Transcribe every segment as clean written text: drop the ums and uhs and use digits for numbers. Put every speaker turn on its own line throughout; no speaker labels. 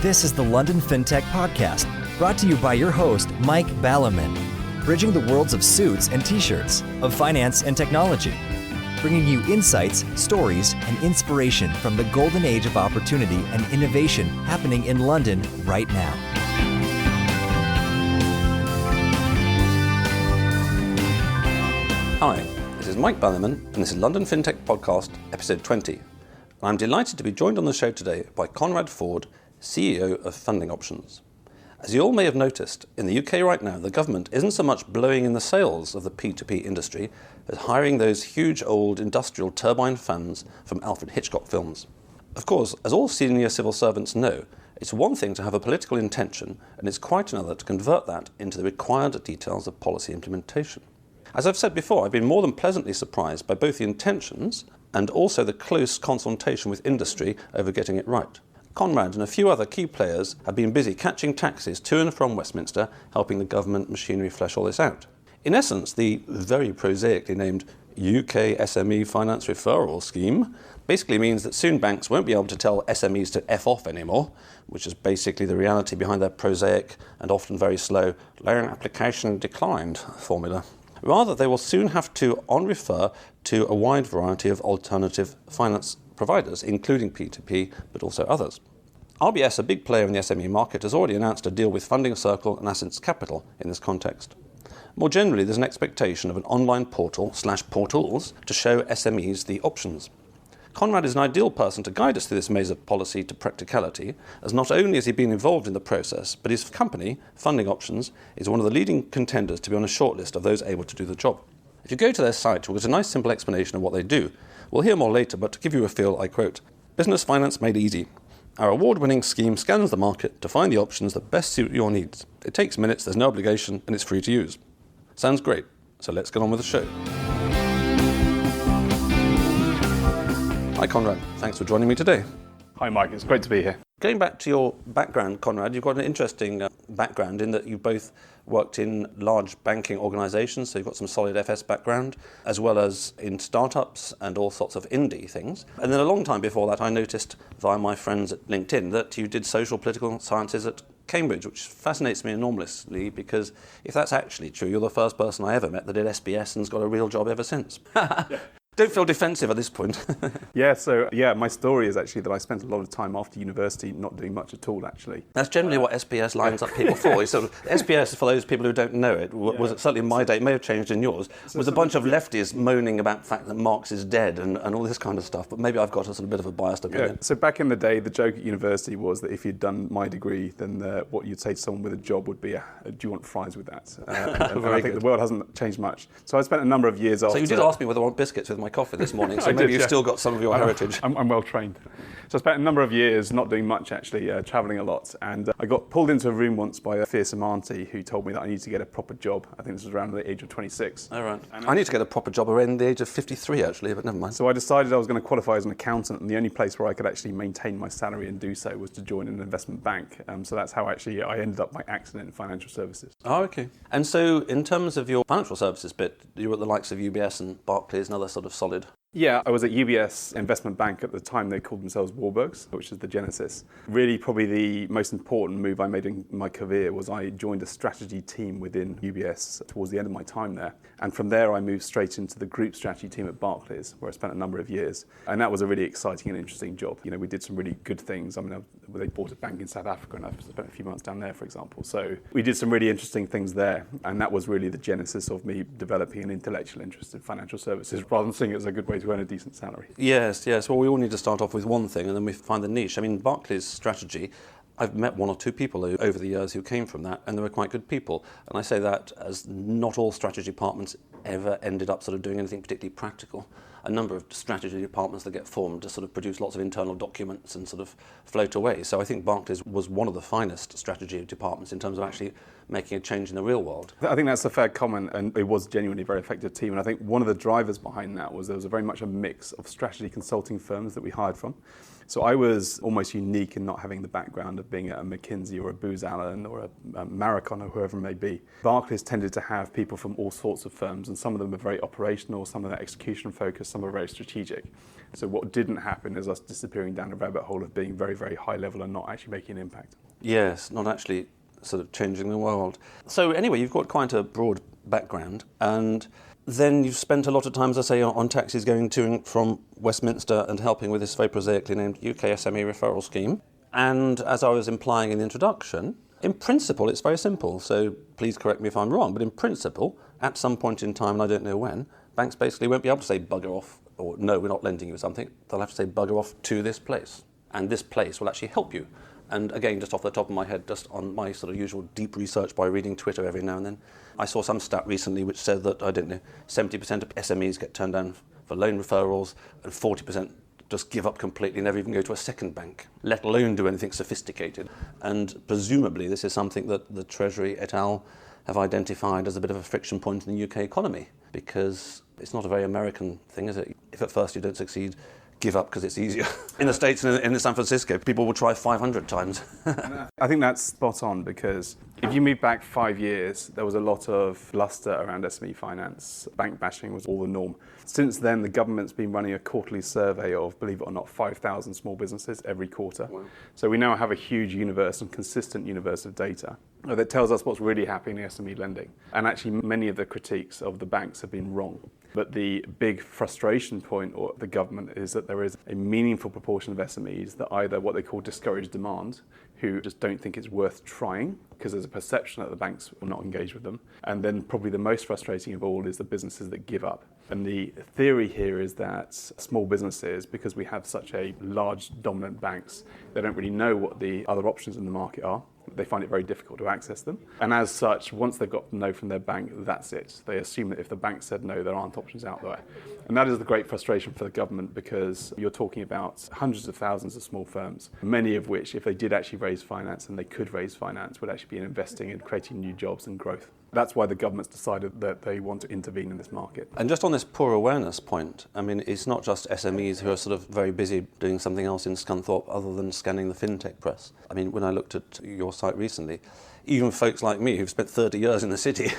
This is the London Fintech Podcast, brought to you by your host, Mike Ballerman, bridging the worlds of suits and t-shirts, of finance and technology, bringing you insights, stories, and inspiration from the golden age of opportunity and innovation happening in London right now.
Hi, this is Mike Ballerman, and this is London Fintech Podcast, episode 20. I'm delighted to be joined on the show today by Conrad, CEO of Funding Options. As you all may have noticed, in the UK right now, the government isn't so much blowing in the sails of the P2P industry as hiring those huge old industrial turbine fans from Alfred Hitchcock films. Of course, as all senior civil servants know, it's one thing to have a political intention, and it's quite another to convert that into the required details of policy implementation. As I've said before, I've been more than pleasantly surprised by both the intentions and also the close consultation with industry over getting it right. Conrad and a few other key players have been busy catching taxis to and from Westminster, helping the government machinery flesh all this out. In essence, the very prosaically named UK SME Finance Referral Scheme basically means that soon banks won't be able to tell SMEs to F off anymore, which is basically the reality behind their prosaic and often very slow loan application declined formula. Rather, they will soon have to on-refer to a wide variety of alternative finance providers, including P2P, but also others. RBS, a big player in the SME market, has already announced a deal with Funding Circle and Assets Capital in this context. More generally, there's an expectation of an online portal/portals to show SMEs the options. Conrad is an ideal person to guide us through this maze of policy to practicality, as not only has he been involved in the process, but his company, Funding Options, is one of the leading contenders to be on a shortlist of those able to do the job. If you go to their site, you'll get a nice simple explanation of what they do. We'll hear more later, but to give you a feel, I quote, "Business finance made easy. Our award-winning scheme scans the market to find the options that best suit your needs. It takes minutes, there's no obligation, and it's free to use." Sounds great, so let's get on with the show. Hi Conrad, thanks for joining me today.
Hi Mike, it's great to be here.
Going back to your background, Conrad, you've got an interesting background in that you both worked in large banking organisations, so you've got some solid FS background, as well as in startups and all sorts of indie things. And then a long time before that, I noticed via my friends at LinkedIn that you did social political sciences at Cambridge, which fascinates me enormously because if that's actually true, you're the first person I ever met that did SBS and's got a real job ever since. Yeah. Don't feel defensive at this point.
My story is actually that I spent a lot of time after university not doing much at all, actually.
That's generally what SBS lines up people for. SBS, for those people who don't know it, was certainly in my day, it may have changed in yours, was a bunch of lefties moaning about the fact that Marx is dead and all this kind of stuff, but maybe I've got a sort of bit of a biased opinion.
Yeah. So back in the day, the joke at university was that if you'd done my degree, then what you'd say to someone with a job would be, do you want fries with that? And I think the world hasn't changed much. So I spent a number of years after...
So you did ask me whether I want biscuits with my coffee this morning, so maybe you've still got some of your heritage.
I'm well trained. So I spent a number of years not doing much actually, travelling a lot, and I got pulled into a room once by a fearsome auntie who told me that I needed to get a proper job. I think this was around the age of 26.
Oh, right. I need to get a proper job around the age of 53 actually, but never mind.
So I decided I was going to qualify as an accountant, and the only place where I could actually maintain my salary and do so was to join an investment bank. So that's how actually I ended up by accident in financial services.
Oh, okay. And so in terms of your financial services bit, you were at the likes of UBS and Barclays and other sort of solid...
Yeah, I was at UBS Investment Bank at the time. They called themselves Warburgs, which is the genesis. Really, probably the most important move I made in my career was I joined a strategy team within UBS towards the end of my time there. And from there, I moved straight into the group strategy team at Barclays, where I spent a number of years. And that was a really exciting and interesting job. You know, we did some really good things. I mean, they bought a bank in South Africa, and I spent a few months down there, for example. So we did some really interesting things there. And that was really the genesis of me developing an intellectual interest in financial services, rather than seeing it as a good way to earn a decent salary.
Yes. Well, we all need to start off with one thing and then we find the niche. I mean, Barclays strategy, I've met one or two people over the years who came from that, and they were quite good people. And I say that as not all strategy departments ever ended up sort of doing anything particularly practical. A number of strategy departments that get formed to sort of produce lots of internal documents and sort of float away. So I think Barclays was one of the finest strategy departments in terms of actually making a change in the real world.
I think that's a fair comment, and it was genuinely a very effective team. And I think one of the drivers behind that was there was very much a mix of strategy consulting firms that we hired from. So I was almost unique in not having the background of being at a McKinsey or a Booz Allen or a Maricon or whoever it may be. Barclays tended to have people from all sorts of firms, and some of them are very operational, some of them are execution focused, some are very strategic. So what didn't happen is us disappearing down a rabbit hole of being very, very high level and not actually making an impact.
Yes, not actually sort of changing the world. So anyway, you've got quite a broad background, and then you've spent a lot of time, as I say, on taxis going to and from Westminster and helping with this very prosaically named UK SME Referral Scheme. And as I was implying in the introduction, in principle it's very simple, so please correct me if I'm wrong, but in principle, at some point in time, and I don't know when, banks basically won't be able to say bugger off, or no, we're not lending you something. They'll have to say bugger off to this place, and this place will actually help you. And again, just off the top of my head, just on my sort of usual deep research by reading Twitter every now and then, I saw some stat recently which said that, 70% of SMEs get turned down for loan referrals and 40% just give up completely, never even go to a second bank, let alone do anything sophisticated. And presumably this is something that the Treasury et al. Have identified as a bit of a friction point in the UK economy, because it's not a very American thing, is it? If at first you don't succeed, give up because it's easier. In the States and in San Francisco, people will try 500 times.
I think that's spot on, because if you move back 5 years, there was a lot of bluster around SME finance. Bank bashing was all the norm. Since then, the government's been running a quarterly survey of, believe it or not, 5,000 small businesses every quarter. Wow. So we now have a huge universe and consistent universe of data that tells us what's really happening in SME lending. And actually, many of the critiques of the banks have been wrong. But the big frustration point of the government is that there is a meaningful proportion of SMEs that either what they call discouraged demand, who just don't think it's worth trying because there's a perception that the banks will not engage with them. And then probably the most frustrating of all is the businesses that give up. And the theory here is that small businesses, because we have such a large dominant banks, they don't really know what the other options in the market are. They find it very difficult to access them. And as such, once they've got no from their bank, that's it. They assume that if the bank said no, there aren't options out there. And that is the great frustration for the government, because you're talking about hundreds of thousands of small firms, many of which, if they did actually raise finance, and they could raise finance, would actually be investing in creating new jobs and growth. That's why the government's decided that they want to intervene in this market.
And just on this poor awareness point, I mean, it's not just SMEs who are sort of very busy doing something else in Scunthorpe other than scanning the Fintech press. I mean, when I looked at your site recently, even folks like me who've spent 30 years in the city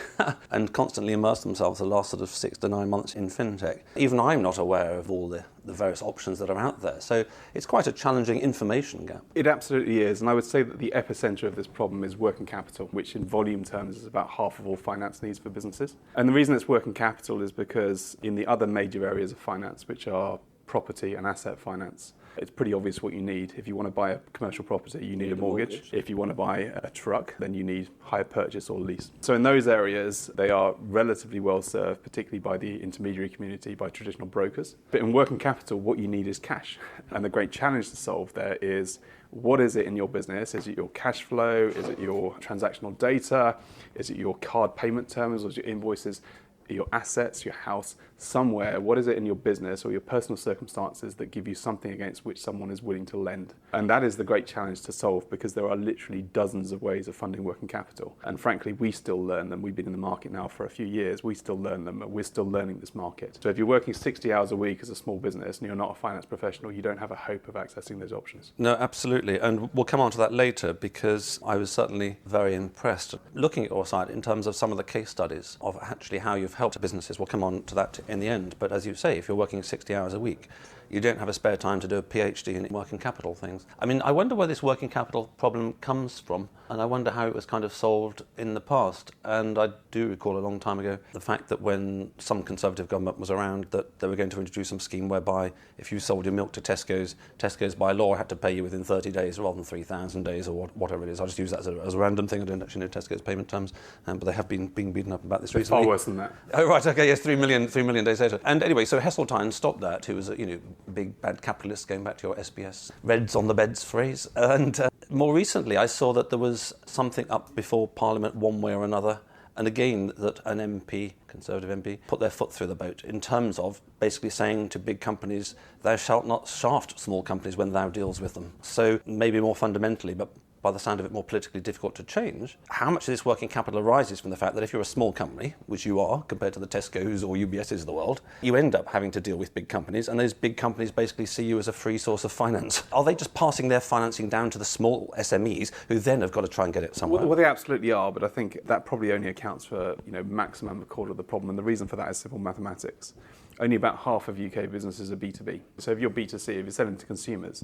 and constantly immersed themselves the last sort of 6 to 9 months in Fintech, even I'm not aware of all the various options that are out there. So it's quite a challenging information gap.
It absolutely is. And I would say that the epicenter of this problem is working capital, which in volume terms is about half of all finance needs for businesses. And the reason it's working capital is because in the other major areas of finance, which are property and asset finance, it's pretty obvious what you need. If you want to buy a commercial property, you need a mortgage. If you want to buy a truck, then you need hire purchase or lease. So in those areas, they are relatively well served, particularly by the intermediary community, by traditional brokers. But in working capital, what you need is cash. And the great challenge to solve there is, what is it in your business? Is it your cash flow? Is it your transactional data? Is it your card payment terms or your invoices? Your assets, your house, somewhere, what is it in your business or your personal circumstances that give you something against which someone is willing to lend? And that is the great challenge to solve, because there are literally dozens of ways of funding working capital. And frankly, we still learn them. We've been in the market now for a few years. We still learn them. We're still learning this market. So if you're working 60 hours a week as a small business and you're not a finance professional, you don't have a hope of accessing those options.
No, absolutely. And we'll come on to that later, because I was certainly very impressed looking at your site in terms of some of the case studies of actually how you've helped businesses. We'll come on to that in the end. But as you say, if you're working 60 hours a week, you don't have a spare time to do a PhD in working capital things. I mean, I wonder where this working capital problem comes from, and I wonder how it was kind of solved in the past. And I do recall a long time ago the fact that when some Conservative government was around, that they were going to introduce some scheme whereby if you sold your milk to Tesco's by law had to pay you within 30 days rather than 3,000 days or whatever it is. I just use that as a random thing. I don't actually know Tesco's payment terms, but they have been being beaten up about this recently.
Far worse than that.
Oh, right, okay, yes, 3 million days later. And anyway, so Heseltine stopped that, who was a big bad capitalist, going back to your SBS Reds on the beds phrase. And more recently, I saw that there was something up before Parliament one way or another, and again that an MP, Conservative MP, put their foot through the boat in terms of basically saying to big companies, thou shalt not shaft small companies when thou deals with them. So maybe more fundamentally, but by the sound of it, more politically difficult to change. How much of this working capital arises from the fact that if you're a small company, which you are compared to the Tesco's or UBS's of the world, you end up having to deal with big companies, and those big companies basically see you as a free source of finance. Are they just passing their financing down to the small SMEs who then have got to try and get it somewhere?
Well, they absolutely are, but I think that probably only accounts for maximum a quarter of the problem, and the reason for that is simple mathematics. Only about half of UK businesses are B2B. So if you're B2C, if you're selling to consumers,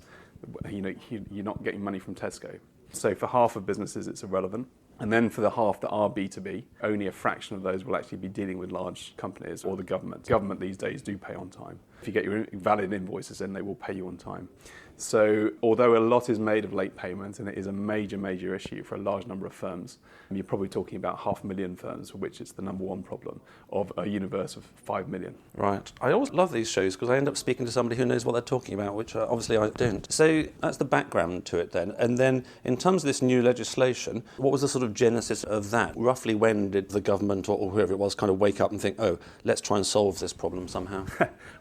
you're not getting money from Tesco. So for half of businesses, it's irrelevant. And then for the half that are B2B, only a fraction of those will actually be dealing with large companies or the government. Government these days do pay on time. If you get your valid invoices in, they will pay you on time. So although a lot is made of late payment, and it is a major, major issue for a large number of firms, you're probably talking about 500,000 firms for which it's the number one problem of a universe of 5 million.
Right. I always love these shows because I end up speaking to somebody who knows what they're talking about, which obviously I don't. So that's the background to it then. And then in terms of this new legislation, what was the sort of genesis of that? Roughly when did the government or whoever it was kind of wake up and think, oh, let's try and solve this problem somehow?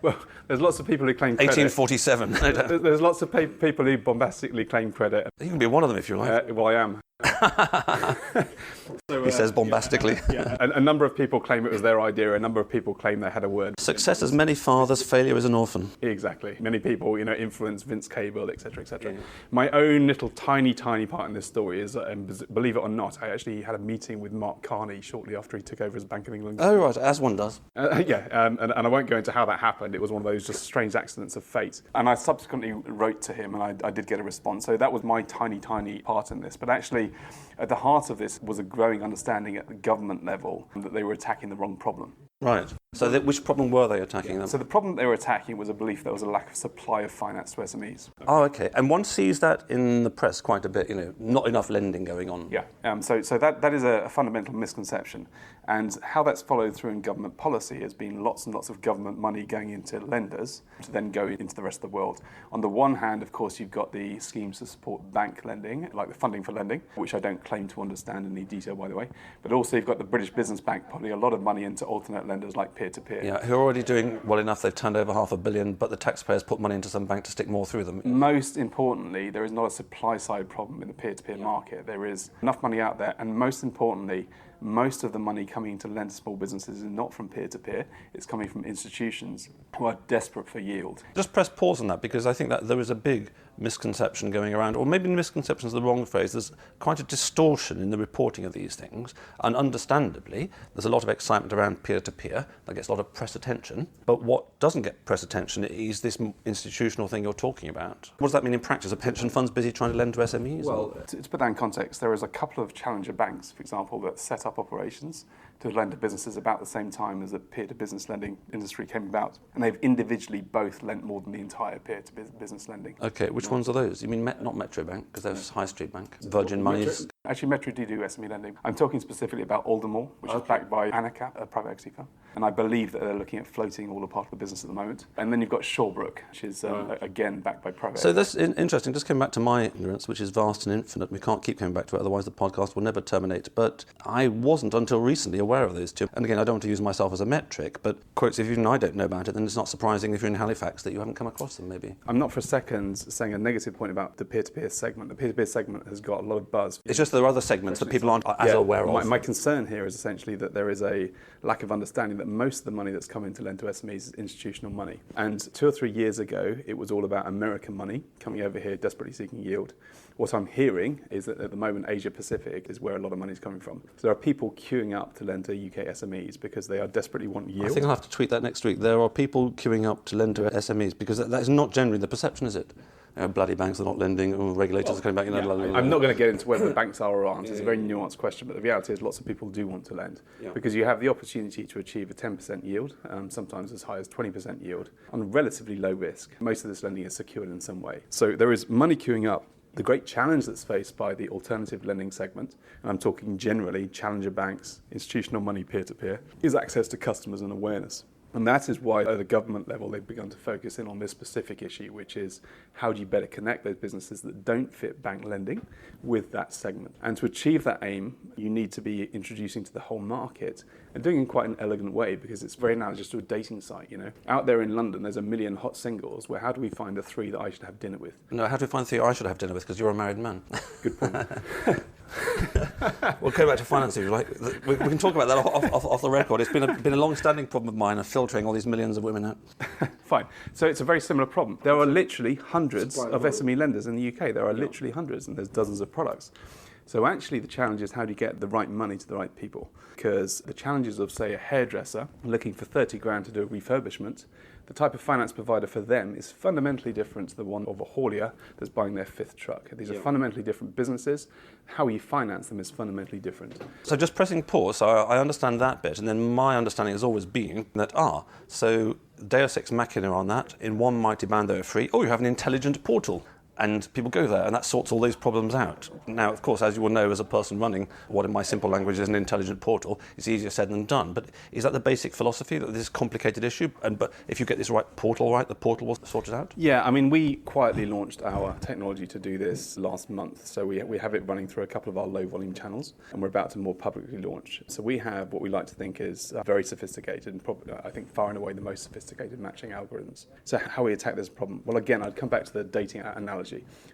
Well, there's lots of people who claim credit.
1847.
There's lots of people who bombastically claim credit.
You can be one of them if you like.
Well, I am.
He says bombastically.
Yeah. A number of people claim it was their idea. A number of people claim they had a word.
Success has many fathers, failure is an orphan.
Exactly. Many people, influence Vince Cable, etc., etc. Yeah. My own little tiny part in this story is, believe it or not, I actually had a meeting with Mark Carney shortly after he took over as Bank of England.
Oh, right, as one does.
And I won't go into how that happened. It was one of those just strange accidents of fate. And I subsequently wrote to him, and I did get a response. So that was my tiny part in this. But actually, at the heart of this was a growing understanding at the government level that they were attacking the wrong problem.
Right. So which problem were they attacking then?
So the problem they were attacking was a belief there was a lack of supply of finance to SMEs.
Oh, okay. And one sees that in the press quite a bit, not enough lending going on.
Yeah. So that is a fundamental misconception. And how that's followed through in government policy has been lots and lots of government money going into lenders to then go into the rest of the world. On the one hand, of course, you've got the schemes to support bank lending, like the funding for lending, which I don't claim to understand in any detail, by the way. But also you've got the British Business Bank putting a lot of money into alternate lenders like peer-to-peer.
Yeah, who are already doing well enough. They've turned over $500 million, but the taxpayers put money into some bank to stick more through them.
Most importantly, there is not a supply-side problem in the peer-to-peer market. There is enough money out there, and most importantly, most of the money coming into lend to small businesses is not from peer-to-peer, it's coming from institutions who are desperate for yield.
Just press pause on that, because I think that there is a big misconception going around, or maybe misconception is the wrong phrase. There's quite a distortion in the reporting of these things, and understandably, there's a lot of excitement around peer-to-peer that gets a lot of press attention, but what doesn't get press attention is this institutional thing you're talking about. What does that mean in practice? Are pension funds busy trying to lend to SMEs?
Well, to put that in context, there is a couple of challenger banks, for example, that set up operations to lend to businesses about the same time as the peer-to-business lending industry came about. And they've individually both lent more than the entire peer-to-business lending.
Okay, which ones are those? You mean not Metro Bank, because there's High Street Bank, Virgin Money's...
Actually, Metro do SME lending. I'm talking specifically about Aldemore, which is backed by Annika, a private equity firm. And I believe that they're looking at floating all a part of the business at the moment. And then you've got Shawbrook, which is, again, backed by private
So
equity.
that's interesting. Just coming back to my ignorance, which is vast and infinite. We can't keep coming back to it, otherwise the podcast will never terminate. But I wasn't until recently aware of those two. And again, I don't want to use myself as a metric, but quotes, if even I don't know about it, then it's not surprising if you're in Halifax that you haven't come across them, maybe.
I'm not for a second saying a negative point about the peer-to-peer segment. The peer-to-peer segment has got a lot of buzz.
It's just there are other segments that people aren't as aware of.
My concern here is essentially that there is a lack of understanding that most of the money that's coming to lend to SMEs is institutional money. And 2 or 3 years ago, it was all about American money coming over here desperately seeking yield. What I'm hearing is that at the moment, Asia Pacific is where a lot of money is coming from. So there are people queuing up to lend to UK SMEs because they are desperately want yield.
I think I'll have to tweet that next week. There are people queuing up to lend to SMEs because that is not generally the perception, is it? Bloody banks are not lending, regulators are coming back.
I'm not going to get into whether the banks are or aren't. It's a very nuanced question, but the reality is lots of people do want to lend because you have the opportunity to achieve a 10% yield, sometimes as high as 20% yield, on relatively low risk. Most of this lending is secured in some way. So there is money queuing up. The great challenge that's faced by the alternative lending segment, and I'm talking generally challenger banks, institutional money peer-to-peer, is access to customers and awareness. And that is why at the government level they've begun to focus in on this specific issue, which is how do you better connect those businesses that don't fit bank lending with that segment. And to achieve that aim, you need to be introducing to the whole market and doing it in quite an elegant way, because it's very analogous to a dating site, you know. Out there in London, there's 1 million hot singles, where how do we find the 3 that I should have dinner with?
No, how do we find the 3 I should have dinner with, because you're a married man?
Good point.
We'll go back to finance if you like. We can talk about that off the record. It's been a long-standing problem of mine of filtering all these millions of women out.
Fine. So it's a very similar problem. There are literally hundreds of SME lenders in the UK. There are literally hundreds, and there's dozens of products. So actually the challenge is how do you get the right money to the right people? Because the challenges of, say, a hairdresser looking for 30 grand to do a refurbishment, the type of finance provider for them is fundamentally different to the one of a haulier that's buying their 5th truck. These are fundamentally different businesses. How you finance them is fundamentally different.
So just pressing pause, so I understand that bit, and then my understanding has always been that, so Deus Ex Machina on that, in one mighty band they were free, you have an intelligent portal. And people go there, and that sorts all those problems out. Now, of course, as you will know, as a person running what in my simple language is an intelligent portal, it's easier said than done. But is that the basic philosophy, that this complicated issue? But if you get this portal right, the portal will sort it out?
Yeah, I mean, we quietly launched our technology to do this last month. So we have it running through a couple of our low-volume channels, and we're about to more publicly launch. So we have what we like to think is very sophisticated, and probably, I think, far and away the most sophisticated matching algorithms. So how we attack this problem? Well, again, I'd come back to the dating analogy.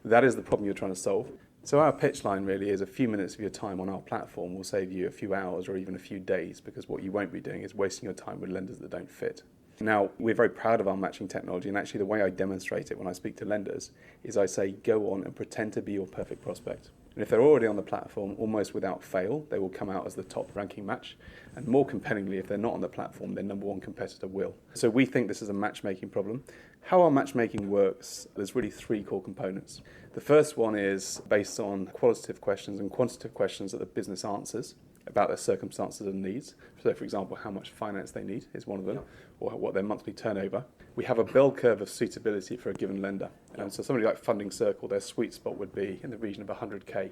That is the problem you're trying to solve. So our pitch line really is a few minutes of your time on our platform will save you a few hours or even a few days, because what you won't be doing is wasting your time with lenders that don't fit. Now, we're very proud of our matching technology, and actually the way I demonstrate it when I speak to lenders is I say, go on and pretend to be your perfect prospect. And if they're already on the platform, almost without fail, they will come out as the top ranking match. And more compellingly, if they're not on the platform, their number one competitor will. So we think this is a matchmaking problem. How our matchmaking works, there's really 3 core components. The first one is based on qualitative questions and quantitative questions that the business answers about their circumstances and needs. So, for example, how much finance they need is one of them, or what their monthly turnover. We have a bell curve of suitability for a given lender. And so somebody like Funding Circle, their sweet spot would be in the region of 100k,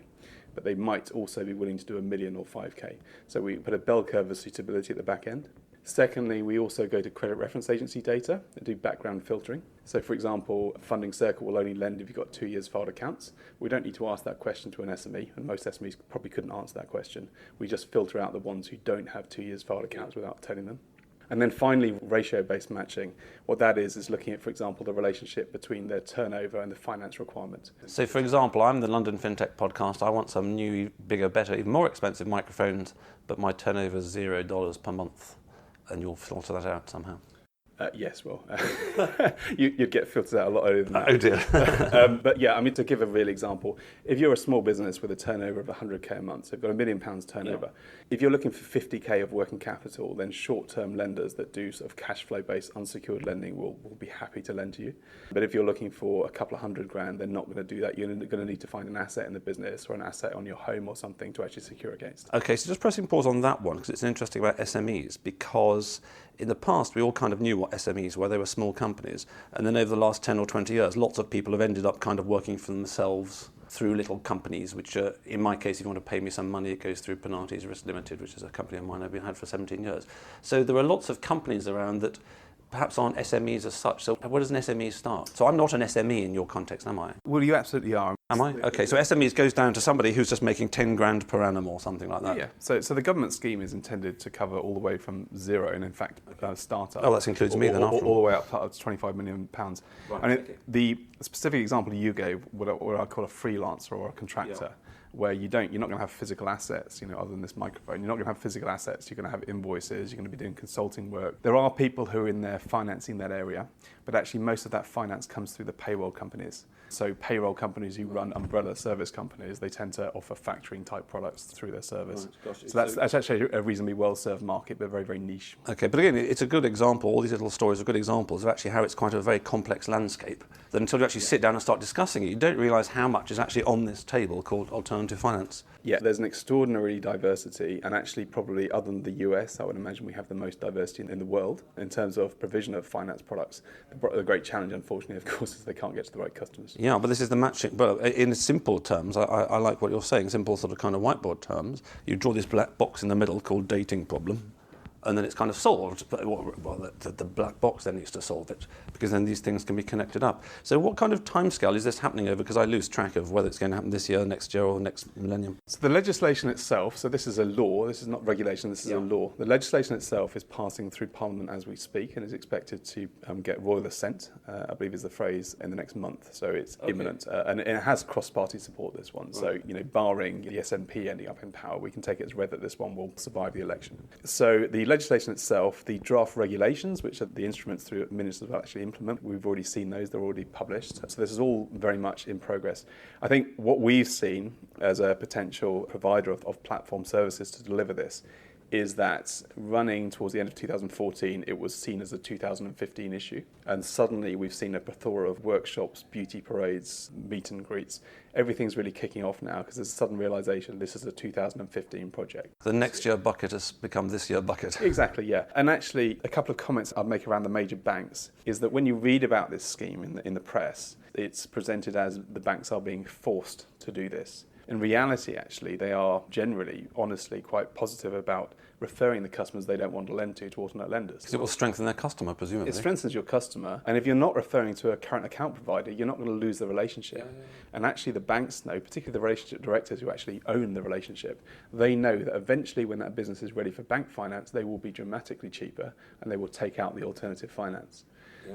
but they might also be willing to do 1 million or 5k. So we put a bell curve of suitability at the back end. Secondly, we also go to credit reference agency data and do background filtering. So, for example, Funding Circle will only lend if you've got 2 years filed accounts. We don't need to ask that question to an SME, and most SMEs probably couldn't answer that question. We just filter out the ones who don't have 2 years filed accounts without telling them. And then finally, ratio-based matching. What that is looking at, for example, the relationship between their turnover and the finance requirement.
So, for example, I'm the London Fintech podcast. I want some new, bigger, better, even more expensive microphones, but my turnover is $0 per month. And you'll filter that out somehow.
Yes, well, you'd get filtered out a lot earlier than that.
Oh dear.
But yeah, I mean, to give a real example, if you're a small business with a turnover of 100k a month, so you've got £1 million turnover, if you're looking for 50k of working capital, then short-term lenders that do sort of cash flow-based unsecured lending will be happy to lend to you. But if you're looking for a couple of $100,000, they're not going to do that. You're going to need to find an asset in the business or an asset on your home or something to actually secure against.
Okay, so just pressing pause on that one, because it's interesting about SMEs, because in the past we all kind of knew what SMEs were. They were small companies, and then over the last 10 or 20 years lots of people have ended up kind of working for themselves through little companies, which in my case, if you want to pay me some money, it goes through Penalties Risk Limited, which is a company of mine I've had for 17 years. So there are lots of companies around that perhaps aren't SMEs as such. So where does an SME start? So I'm not an SME in your context, am I?
Well, you absolutely are.
Am I? Okay, so SMEs goes down to somebody who's just making 10 grand per annum or something like that.
Yeah, so the government scheme is intended to cover all the way from zero, and in fact, startup.
Oh, that includes me then after
all the way up to £25 million.
Right,
and the specific example you gave, what I call a freelancer or a contractor, where you're not going to have physical assets, other than this microphone. You're not going to have physical assets. You're going to have invoices. You're going to be doing consulting work. There are people who are in there financing that area, but actually most of that finance comes through the payroll companies. So payroll companies who run umbrella service companies, they tend to offer factoring type products through their service. Right, so that's actually a reasonably well-served market, but very, very niche.
Okay, but again, it's a good example. All these little stories are good examples of actually how it's quite a very complex landscape. That until you actually sit down and start discussing it, you don't realise how much is actually on this table called alternative finance.
Yeah, there's an extraordinary diversity, and actually probably other than the US, I would imagine we have the most diversity in the world in terms of provision of finance products. The great challenge, unfortunately, of course, is they can't get to the right customers.
Yeah, but this is the matching. But in simple terms, I like what you're saying, simple sort of kind of whiteboard terms. You draw this black box in the middle called dating problem, and then it's kind of solved. But the black box then needs to solve it, because then these things can be connected up. So what kind of timescale is this happening over? Because I lose track of whether it's going to happen this year, next year, or next millennium.
So the legislation itself, so this is a law, this is not regulation, this is a law. The legislation itself is passing through Parliament as we speak and is expected to get royal assent, I believe is the phrase, in the next month. So it's imminent. And it has cross-party support, this one. So, barring the SNP ending up in power, we can take it as read that this one will survive the election. So the legislation itself, the draft regulations, which are the instruments through ministers will actually implement, we've already seen those, they're already published. So this is all very much in progress. I think what we've seen as a potential provider of platform services to deliver this is that running towards the end of 2014, it was seen as a 2015 issue. And suddenly we've seen a plethora of workshops, beauty parades, meet and greets. Everything's really kicking off now because there's a sudden realization this is a 2015 project.
The next year bucket has become this year bucket.
Exactly, yeah. And actually, a couple of comments I'd make around the major banks is that when you read about this scheme in the press, it's presented as the banks are being forced to do this. In reality, actually, they are generally, honestly, quite positive about referring the customers they don't want to lend to alternate lenders.
Because it will strengthen their customer, presumably.
It strengthens your customer, and if you're not referring to a current account provider, you're not going to lose the relationship. And actually the banks know, particularly the relationship directors who actually own the relationship, they know that eventually when that business is ready for bank finance, they will be dramatically cheaper and they will take out the alternative finance.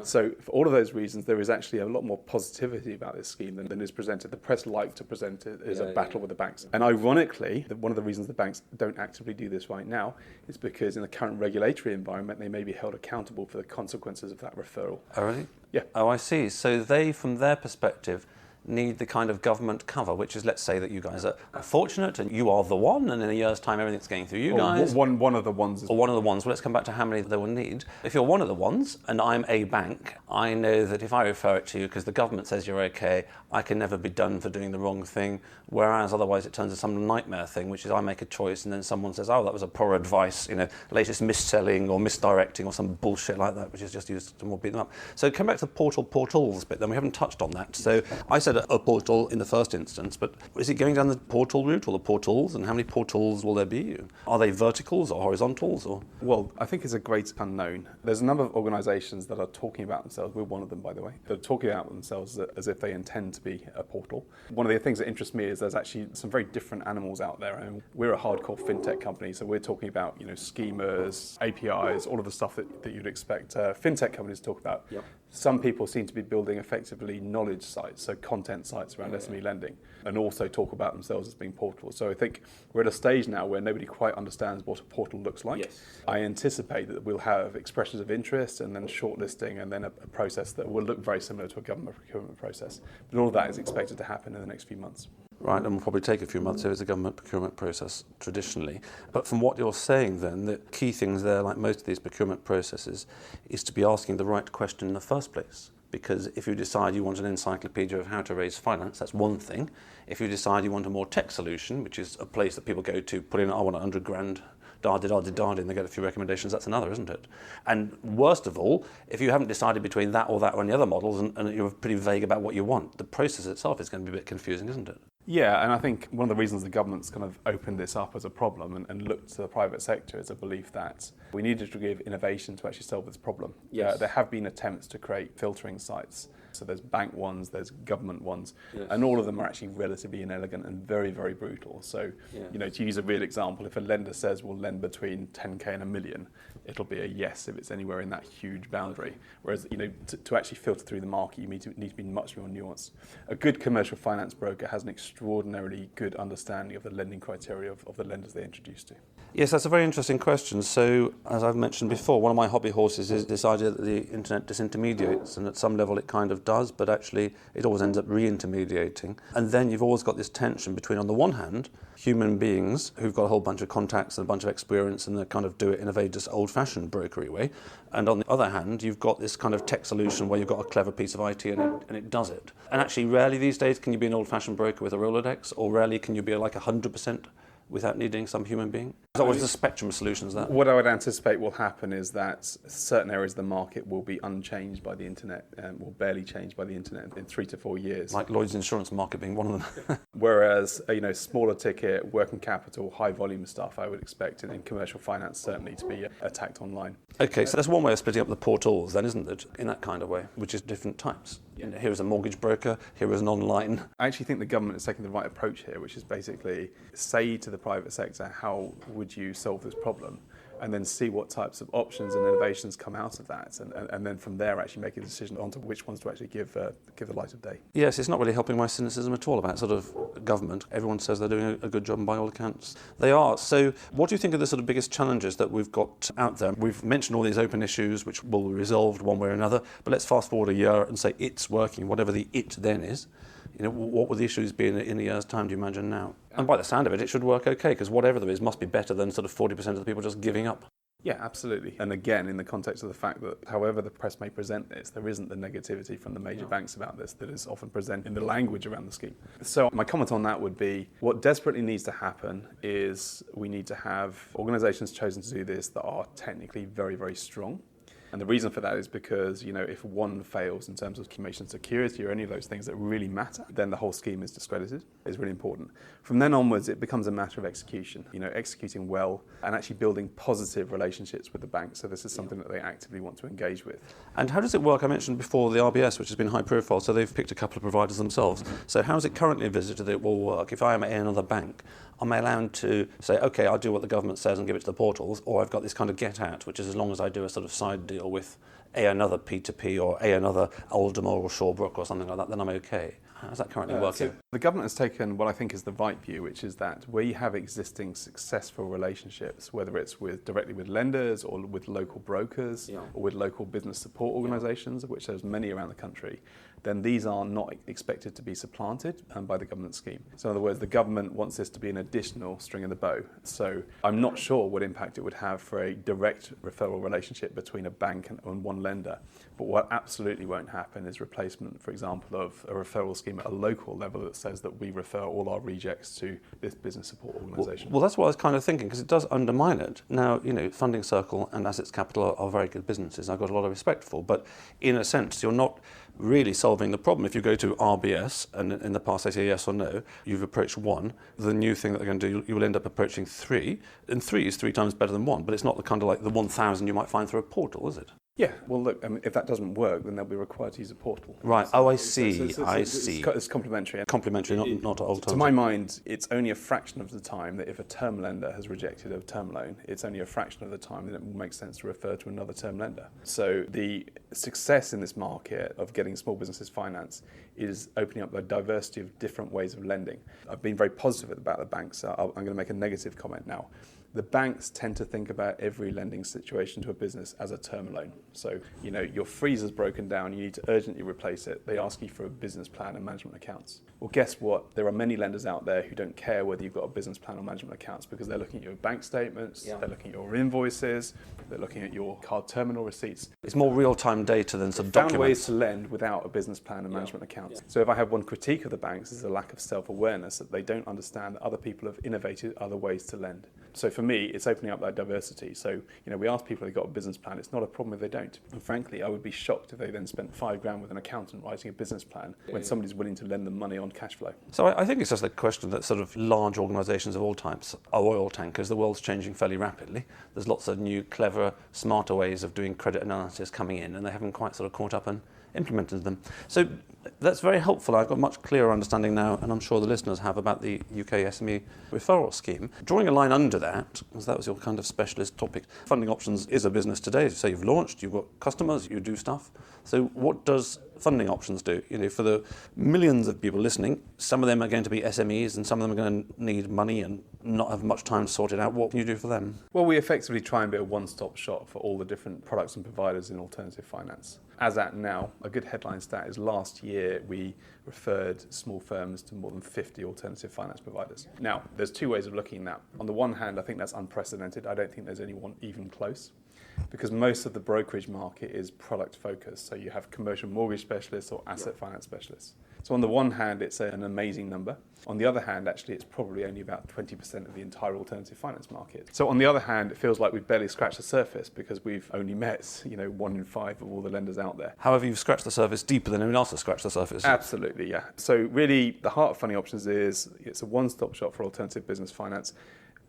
So for all of those reasons, there is actually a lot more positivity about this scheme than is presented. The press like to present it as a battle with the banks. And ironically, one of the reasons the banks don't actively do this right now is because in the current regulatory environment, they may be held accountable for the consequences of that referral.
Oh, really?
Yeah.
Oh, I see. So they, from their perspective, need the kind of government cover, which is, let's say that you guys are fortunate and you are the one, and in a year's time everything's going through you guys.
One of the ones.
Or one of the ones. Well, let's come back to how many they will need. If you're one of the ones, and I'm a bank, I know that if I refer it to you because the government says you're okay, I can never be done for doing the wrong thing, whereas otherwise it turns into some nightmare thing, which is I make a choice and then someone says, oh, that was a poor advice, latest mis-selling or misdirecting or some bullshit like that, which is just used to more beat them up. So come back to the portals bit, then we haven't touched on that. So I said a portal in the first instance, but is it going down the portal route or the portals, and how many portals will there be? Are they verticals or horizontals? Or?
Well, I think it's a great unknown. There's a number of organisations that are talking about themselves, we're one of them by the way, they're talking about themselves as if they intend to be a portal. One of the things that interests me is there's actually some very different animals out there. And we're a hardcore fintech company, so we're talking about schemas, APIs, all of the stuff that you'd expect fintech companies to talk about.
Yep.
Some people seem to be building effectively knowledge sites, so content sites around SME lending, and also talk about themselves as being portals. So I think we're at a stage now where nobody quite understands what a portal looks like.
Yes.
I anticipate that we'll have expressions of interest and then shortlisting and then a process that will look very similar to a government procurement process. But all of that is expected to happen in the next few months.
Right, and will probably take a few months if it's a government procurement process traditionally. But from what you're saying then, the key things there, like most of these procurement processes, is to be asking the right question in the first place. Because if you decide you want an encyclopedia of how to raise finance, that's one thing. If you decide you want a more tech solution, which is a place that people go to, put in, I want 100 grand, and they get a few recommendations, that's another, isn't it? And worst of all, if you haven't decided between that or any other models and you're pretty vague about what you want, the process itself is going to be a bit confusing, isn't it?
Yeah, and I think one of the reasons the government's kind of opened this up as a problem and looked to the private sector is a belief that we needed to give innovation to actually solve this problem.
Yes.
There have been attempts to create filtering sites. So there's bank ones, there's government ones,
yes.
and all of them are actually relatively inelegant and very, very brutal. So, to use a real example, if a lender says we'll lend between 10k and $1 million, it'll be a yes if it's anywhere in that huge boundary. Whereas, to actually filter through the market, you need to be much more nuanced. A good commercial finance broker has an extraordinarily good understanding of the lending criteria of the lenders they introduce to.
Yes, that's a very interesting question. So, as I've mentioned before, one of my hobby horses is this idea that the internet disintermediates, and at some level it kind of does, but actually it always ends up re-intermediating. And then you've always got this tension between, on the one hand, human beings who've got a whole bunch of contacts and a bunch of experience and they kind of do it in a very just old-fashioned brokery way. And on the other hand, you've got this kind of tech solution where you've got a clever piece of IT and it does it. And actually, rarely these days can you be an old-fashioned broker with a Rolodex, or rarely can you be like 100% without needing some human being? There's always a spectrum of solutions there.
What I would anticipate will happen is that certain areas of the market will be unchanged by the internet, will barely changed by the internet in 3 to 4 years.
Like Lloyd's insurance market being one of them.
Whereas, smaller ticket, working capital, high volume stuff, I would expect in commercial finance certainly to be attacked online.
Okay, so that's one way of splitting up the portals then, isn't it? In that kind of way, which is different types. Here is a mortgage broker, here is an online.
I actually think the government is taking the right approach here, which is basically say to the private sector, how would you solve this problem? And then see what types of options and innovations come out of that, and then from there actually make a decision onto which ones to actually give the light of day.
Yes, it's not really helping my cynicism at all about sort of government. Everyone says they're doing a good job, and by all accounts they are. So what do you think are the sort of biggest challenges that we've got out there? We've mentioned all these open issues which will be resolved one way or another, but let's fast forward a year and say it's working, whatever the it then is. What would the issues be in a year's time, do you imagine now? And by the sound of it, it should work okay, because whatever there is must be better than sort of 40% of the people just giving up.
Yeah, absolutely. And again, in the context of the fact that however the press may present this, there isn't the negativity from the major banks about this that is often present in the language around the scheme. So my comment on that would be, what desperately needs to happen is we need to have organisations chosen to do this that are technically very, very strong. And the reason for that is because, if one fails in terms of information security or any of those things that really matter, then the whole scheme is discredited. It's really important. From then onwards, it becomes a matter of execution, executing well and actually building positive relationships with the bank. So this is something that they actively want to engage with.
And how does it work? I mentioned before the RBS, which has been high profile, so they've picked a couple of providers themselves. So how is it currently envisaged that it will work? If I am at another bank, am I allowed to say, okay, I'll do what the government says and give it to the portals, or I've got this kind of get out, which is as long as I do a sort of side deal with another P2P or another Aldemore or Shawbrook or something like that, then I'm okay. How's that currently working?
So the government has taken what I think is the right view, which is that where you have existing successful relationships, whether it's directly with lenders or with local brokers or with local business support organisations, of which there's many around the country, then these are not expected to be supplanted by the government scheme. So in other words, the government wants this to be an additional string in the bow. So I'm not sure what impact it would have for a direct referral relationship between a bank and one lender. But what absolutely won't happen is replacement, for example, of a referral scheme at a local level that says that we refer all our rejects to this business support organisation.
Well, that's what I was kind of thinking, because it does undermine it. Now, Funding Circle and Assets Capital are very good businesses. I've got a lot of respect for, but in a sense, you're not really solving the problem. If you go to RBS and in the past they say yes or no, you've approached one. The new thing that they're going to do, you will end up approaching three, and 3 is 3 times better than 1, but it's not the kind of like the 1,000 you might find through a portal, is it?
Yeah, well, look, if that doesn't work, then they'll be required to use a portal.
Right. Oh, I see. I see.
It's complementary.
Complementary, not alternative.
To my mind, it's only a fraction of the time that if a term lender has rejected a term loan, it's only a fraction of the time that it will make sense to refer to another term lender. So the success in this market of getting small businesses finance is opening up a diversity of different ways of lending. I've been very positive about the banks, so I'm going to make a negative comment now. The banks tend to think about every lending situation to a business as a term loan. So, your freezer's broken down, you need to urgently replace it. They ask you for a business plan and management accounts. Well, guess what? There are many lenders out there who don't care whether you've got a business plan or management accounts, because they're looking at your bank statements, they're looking at your invoices, they're looking at your card terminal receipts.
It's more real-time data than some
Found
documents.
ways to lend without a business plan and management accounts. So if I have one critique of the banks, is a lack of self-awareness, that they don't understand that other people have innovated other ways to lend. So for me, it's opening up that diversity. So, we ask people if they've got a business plan. It's not a problem if they don't. And frankly, I would be shocked if they then spent $5,000 with an accountant writing a business plan when somebody's willing to lend them money on cash flow.
So I think it's just a question that sort of large organisations of all types are oil tankers. The world's changing fairly rapidly. There's lots of new, clever, smarter ways of doing credit analysis coming in, and they haven't quite sort of caught up and implemented them. So that's very helpful. I've got a much clearer understanding now, and I'm sure the listeners have, about the UK SME Referral Scheme. Drawing a line under that, because that was your kind of specialist topic, Funding Options is a business today. So you've launched, you've got customers, you do stuff. So what does Funding Options do? For the millions of people listening, some of them are going to be SMEs and some of them are going to need money and not have much time to sort it out. What can you do for them?
Well, we effectively try and be a one-stop shop for all the different products and providers in alternative finance. As at now, a good headline stat is last year we referred small firms to more than 50 alternative finance providers. Now, there's two ways of looking at that. On the one hand, I think that's unprecedented. I don't think there's anyone even close. because most of the brokerage market is product focused. So you have commercial mortgage specialists or asset finance specialists. So on the one hand, it's an amazing number. On the other hand, actually, it's probably only about 20% of the entire alternative finance market. So on the other hand, it feels like we've barely scratched the surface because we've only met, 1 in 5 of all the lenders out there.
However, you've scratched the surface deeper than anyone else has scratched the surface.
Absolutely, yeah. So really, the heart of Funding Options is it's a one-stop shop for alternative business finance.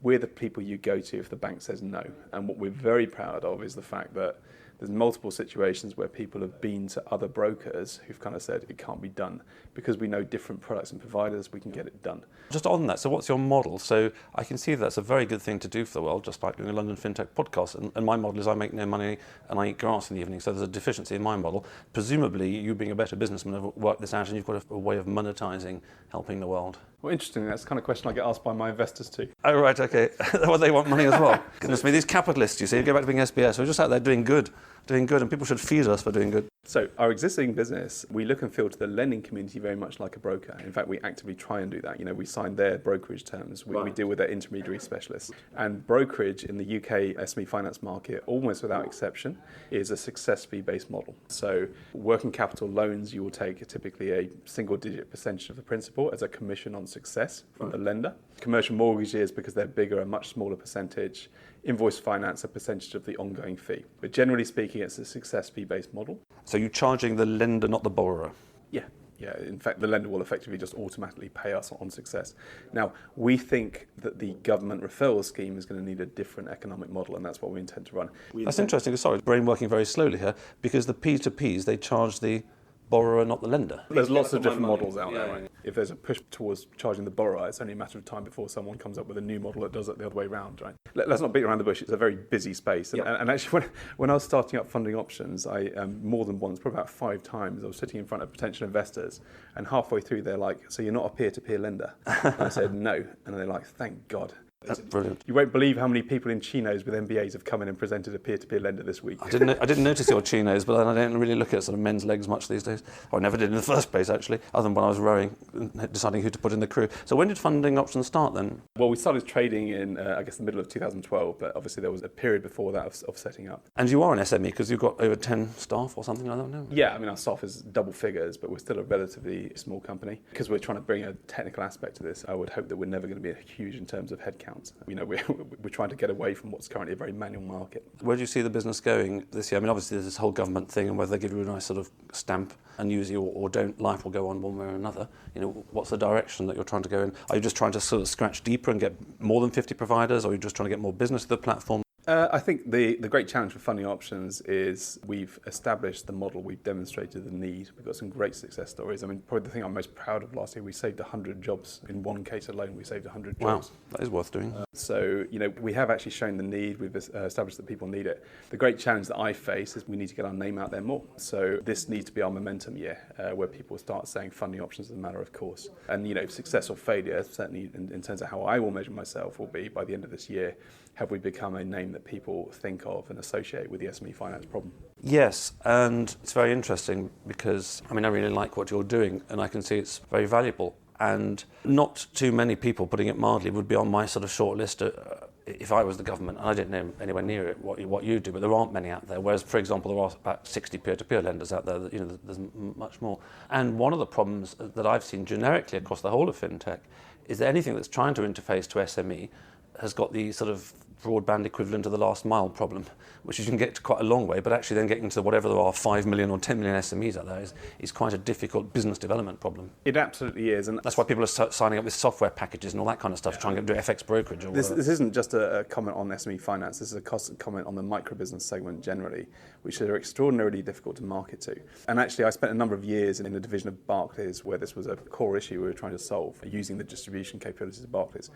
We're the people you go to if the bank says no. And what we're very proud of is the fact that there's multiple situations where people have been to other brokers who've kind of said it can't be done. Because we know different products and providers, we can get it done.
Just on that, so what's your model? So I can see that's a very good thing to do for the world, just like doing a London Fintech podcast. And my model is I make no money and I eat grass in the evening. So there's a deficiency in my model. Presumably, you being a better businessman have worked this out and you've got a way of monetizing helping the world.
Well, interesting. That's the kind of question I get asked by my investors too.
Oh, right, okay. Well, they want money as well. Goodness me, these capitalists, you see, go back to being SBS. We're just out there doing good, and people should feed us for doing good.
So our existing business, we look and feel to the lending community very much like a broker. In fact, we actively try and do that. We sign their brokerage terms. We deal with their intermediary specialists. And brokerage in the UK SME finance market, almost without exception, is a success fee-based model. So working capital loans, you will take typically a single-digit percentage of the principal as a commission on success from the lender. Commercial mortgages, because they're bigger, a much smaller percentage. Invoice finance, a percentage of the ongoing fee. But generally speaking, it's a success fee-based model.
So you're charging the lender, not the borrower?
Yeah. In fact, the lender will effectively just automatically pay us on success. Now, we think that the government referral scheme is going to need a different economic model, and that's what we intend to run.
That's interesting. Sorry, brain working very slowly here, because the P2Ps, they charge the borrower, not the lender.
There's lots of different models out there, right? If there's a push towards charging the borrower, it's only a matter of time before someone comes up with a new model that does it the other way around, right? Let's not beat around the bush. It's a very busy space. And actually, when I was starting up Funding Options, I more than once, probably about 5 times, I was sitting in front of potential investors, and halfway through they're like, "So you're not a peer-to-peer lender?" And I said, "No." And they're like, "Thank God."
That's brilliant.
You won't believe how many people in chinos with MBAs have come in and presented a peer-to-peer lender this week.
I didn't notice your chinos, but I don't really look at sort of men's legs much these days. I never did in the first place, actually, other than when I was rowing, deciding who to put in the crew. So when did Funding Options start then?
Well, we started trading in, the middle of 2012, but obviously there was a period before that of setting up.
And you are an SME because you've got over 10 staff or something like that now?
Yeah, our staff is double figures, but we're still a relatively small company. Because we're trying to bring a technical aspect to this, I would hope that we're never going to be huge in terms of headcount. We're trying to get away from what's currently a very manual market.
Where do you see the business going this year? Obviously there's this whole government thing, and whether they give you a nice sort of stamp and use you or don't, life will go on one way or another. What's the direction that you're trying to go in? Are you just trying to sort of scratch deeper and get more than 50 providers, or are you just trying to get more business to the platform?
I think the great challenge for Funding Options is we've established the model, we've demonstrated the need, we've got some great success stories. Probably the thing I'm most proud of last year, we saved 100 jobs. In one case alone, we saved 100 jobs.
Wow, that is worth doing.
So, we have actually shown the need, we've established that people need it. The great challenge that I face is we need to get our name out there more. So this needs to be our momentum year, where people start saying Funding Options is a matter of course. And, success or failure, certainly in terms of how I will measure myself, will be by the end of this year, have we become a name that people think of and associate with the SME finance problem?
Yes, and it's very interesting because, I really like what you're doing and I can see it's very valuable. And not too many people, putting it mildly, would be on my sort of short list if I was the government, and I didn't know anywhere near it what you do, but there aren't many out there. Whereas, for example, there are about 60 peer-to-peer lenders out there. There's much more. And one of the problems that I've seen generically across the whole of fintech is that anything that's trying to interface to SME has got the sort of broadband equivalent of the last mile problem, which you can get to quite a long way, but actually then getting to whatever there are 5 million or 10 million SMEs out there is quite a difficult business development problem.
It absolutely is. And
that's why people are signing up with software packages and all that kind of stuff to try and do FX brokerage.
This isn't just a comment on SME finance, this is a comment on the micro-business segment generally, which are extraordinarily difficult to market to. And actually I spent a number of years in a division of Barclays where this was a core issue we were trying to solve using the distribution capabilities of Barclays.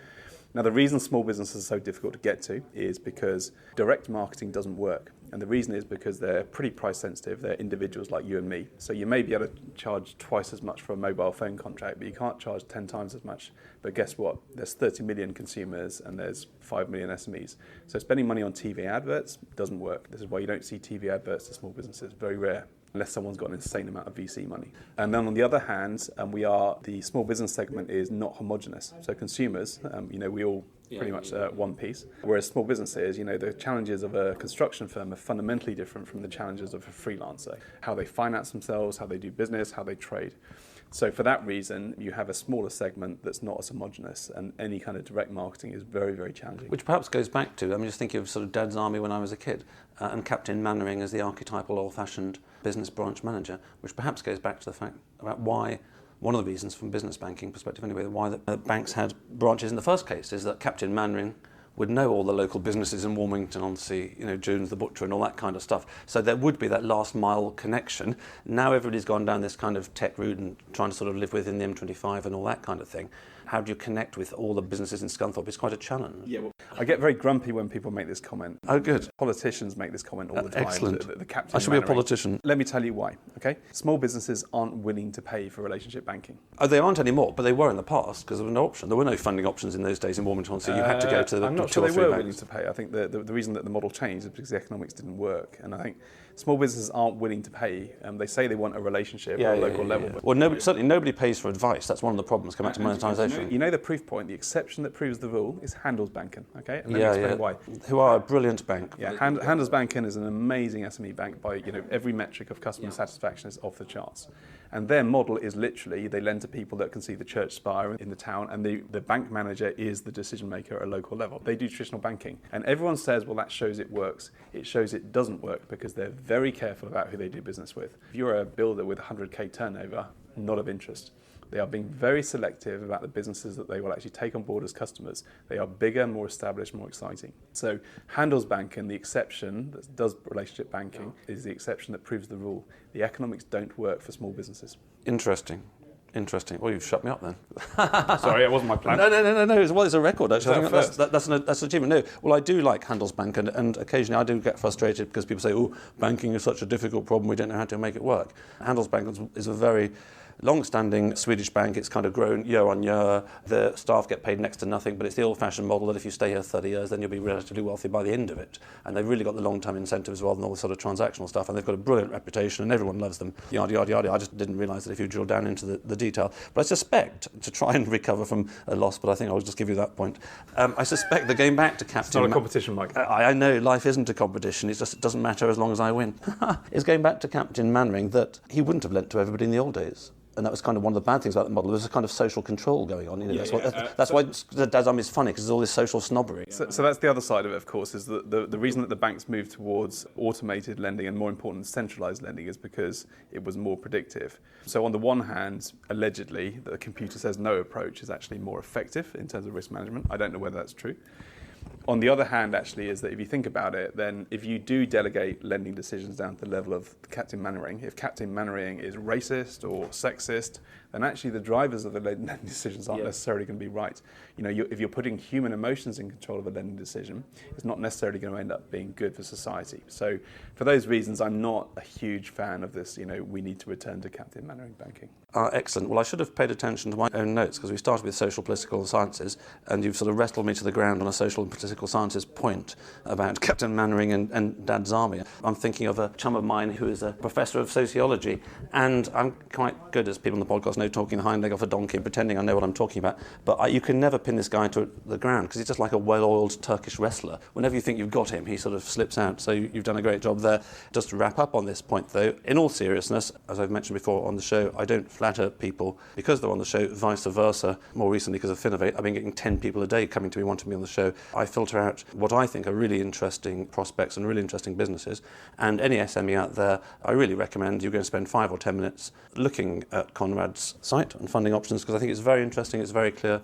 Now, the reason small businesses are so difficult to get to is because direct marketing doesn't work. And the reason is because they're pretty price sensitive. They're individuals like you and me. So you may be able to charge twice as much for a mobile phone contract, but you can't charge 10 times as much. But guess what? There's 30 million consumers and there's 5 million SMEs. So spending money on TV adverts doesn't work. This is why you don't see TV adverts to small businesses. Very rare, unless someone's got an insane amount of VC money. And then on the other hand, the small business segment is not homogenous. So consumers, we all pretty much one piece. Whereas small businesses, the challenges of a construction firm are fundamentally different from the challenges of a freelancer. How they finance themselves, how they do business, how they trade. So for that reason, you have a smaller segment that's not as homogenous, and any kind of direct marketing is very, very challenging.
Which perhaps goes back to, I'm just thinking of sort of Dad's Army when I was a kid, and Captain Mannering as the archetypal old-fashioned business branch manager, which perhaps goes back to the fact about why, one of the reasons from business banking perspective anyway, why the banks had branches in the first case is that Captain Mannering would know all the local businesses in Warmington-on-Sea, Jones the Butcher and all that kind of stuff. So there would be that last mile connection. Now everybody's gone down this kind of tech route and trying to sort of live within the M25 and all that kind of thing. How do you connect with all the businesses in Scunthorpe? It's quite a challenge.
Yeah, well, I get very grumpy when people make this comment.
Oh, good.
Politicians make this comment all the time.
Excellent.
The Captain
I should be a
Mannering.
politician.
Let me tell you why, okay? Small businesses aren't willing to pay for relationship banking.
Oh, they aren't anymore, but they were in the past because there was no option. There were no funding options in those days in Warmington-on-Sea. You had to go to the
I'm not
two
sure
or
they
three
were
banks.
willing to pay. I think the reason that the model changed is because the economics didn't work. And I think small businesses aren't willing to pay. They say they want a relationship at a local level.
Yeah. Well, certainly nobody pays for advice. That's one of the problems. Come back to monetisation.
You know the proof point, the exception that proves the rule is Handelsbanken, okay? And let me explain why.
Who are a brilliant bank.
Yeah, Handelsbanken is an amazing SME bank by every metric of customer satisfaction is off the charts. And their model is literally they lend to people that can see the church spire in the town, and the bank manager is the decision maker at a local level. They do traditional banking. And everyone says, well, that shows it works. It shows it doesn't work because they're very careful about who they do business with. If you're a builder with 100k turnover, not of interest. They are being very selective about the businesses that they will actually take on board as customers. They are bigger, more established, more exciting. So Handelsbanken, the exception that does relationship banking, is the exception that proves the rule. The economics don't work for small businesses.
Interesting. Well, you've shut me up then.
Sorry, it wasn't my plan.
No. Well, it's a record, actually. I think that's an achievement. No. Well, I do like Handelsbank, and occasionally I do get frustrated because people say, oh, banking is such a difficult problem, we don't know how to make it work. Handelsbank is a very long-standing Swedish bank. It's kind of grown year on year. The staff get paid next to nothing, but it's the old-fashioned model that if you stay here 30 years, then you'll be relatively wealthy by the end of it. And they've really got the long-term incentives rather than all the sort of transactional stuff. And they've got a brilliant reputation, and everyone loves them. Yada, yada, yada. I just didn't realise that if you drill down into the detail. But I suspect, to try and recover from a loss, but I think I'll just give you that point. I suspect that going back to Captain...
It's not a competition, Mike.
I know life isn't a competition. It doesn't matter as long as I win. It's going back to Captain Mannering that he wouldn't have lent to everybody in the old days. And that was kind of one of the bad things about the model. There's a kind of social control going on. That's why Dad's Army is funny, because there's all this social snobbery.
So that's the other side of it, of course, is that the reason that the banks moved towards automated lending and, more important, centralised lending is because it was more predictive. So on the one hand, allegedly, the computer says no approach is actually more effective in terms of risk management. I don't know whether that's true. On the other hand, actually, is that if you think about it, then if you do delegate lending decisions down to the level of Captain Mannering, if Captain Mannering is racist or sexist, then actually the drivers of the lending decisions aren't necessarily going to be right. If you're putting human emotions in control of a lending decision, it's not necessarily going to end up being good for society. So for those reasons, I'm not a huge fan of this, we need to return to Captain Mannering banking.
Excellent. Well, I should have paid attention to my own notes, because we started with social political sciences, and you've sort of wrestled me to the ground on a social and political sciences point about Captain Mannering and Dad's Army. I'm thinking of a chum of mine who is a professor of sociology, and I'm quite good, as people on the podcast know, talking the hind leg off a donkey and pretending I know what I'm talking about. But you can never pin this guy to the ground, because he's just like a well-oiled Turkish wrestler. Whenever you think you've got him, he sort of slips out. So you've done a great job there. Just to wrap up on this point, though, in all seriousness, as I've mentioned before on the show, I don't flatter people because they're on the show, vice versa. More recently, because of Finovate, I've been getting 10 people a day coming to me wanting me on the show. I filter out what I think are really interesting prospects and really interesting businesses. And any SME out there, I really recommend you go and spend 5 or 10 minutes looking at Conrad's site and funding options, because I think it's very interesting, it's very clear,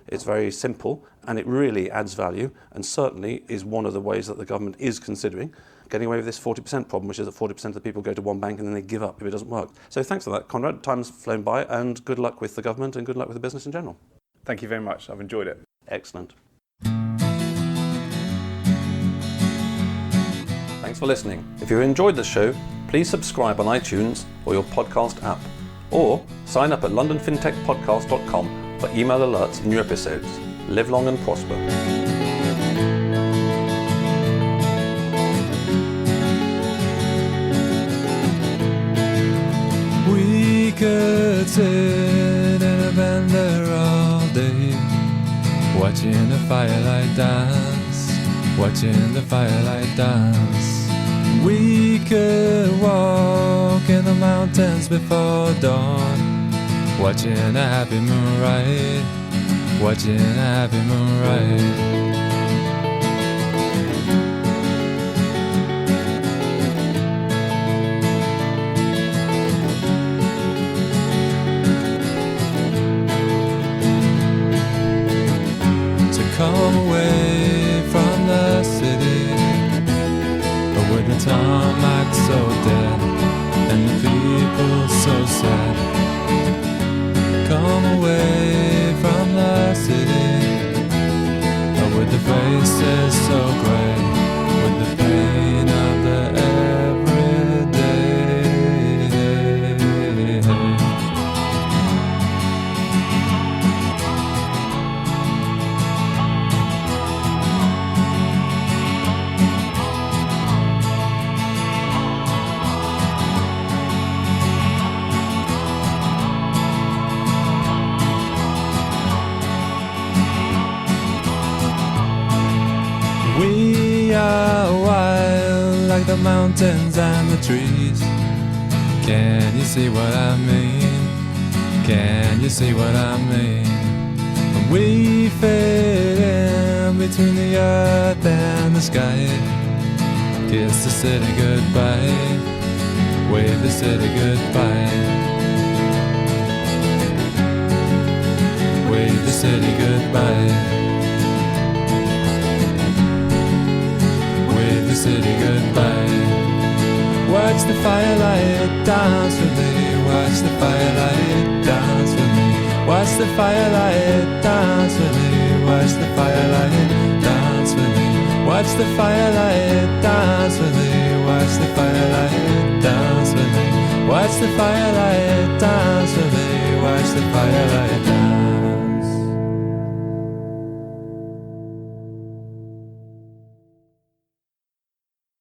it's very simple, and it really adds value, and certainly is one of the ways that the government is considering getting away with this 40% problem, which is that 40% of the people go to one bank and then they give up if it doesn't work. So thanks for that, Conrad. Time's flown by, and good luck with the government and good luck with the business in general.
Thank you very much. I've enjoyed it.
Excellent. Thanks for listening. If you enjoyed the show, please subscribe on iTunes or your podcast app, or sign up at londonfintechpodcast.com for email alerts of new episodes. Live long and prosper.
We could sit and bend there all day, watching the firelight dance, watching the firelight dance. We could walk in the mountains before dawn, watching a happy moon ride, watching a happy moon ride. Come away from the city, with the tarmac so dead and the people so sad. Come away from the city, with the faces so grey, with the pain of the everyday. We are wild like the mountains and the trees. Can you see what I mean? Can you see what I mean? We fade in between the earth and the sky. Kiss the city goodbye, wave the city goodbye, wave the city goodbye. The city goodbye. Watch the firelight dance with me, watch the firelight dance with me, watch the firelight dance with me, watch the firelight dance with me, watch the firelight dance with me, watch the firelight dance with me, watch the firelight dance with me, watch the firelight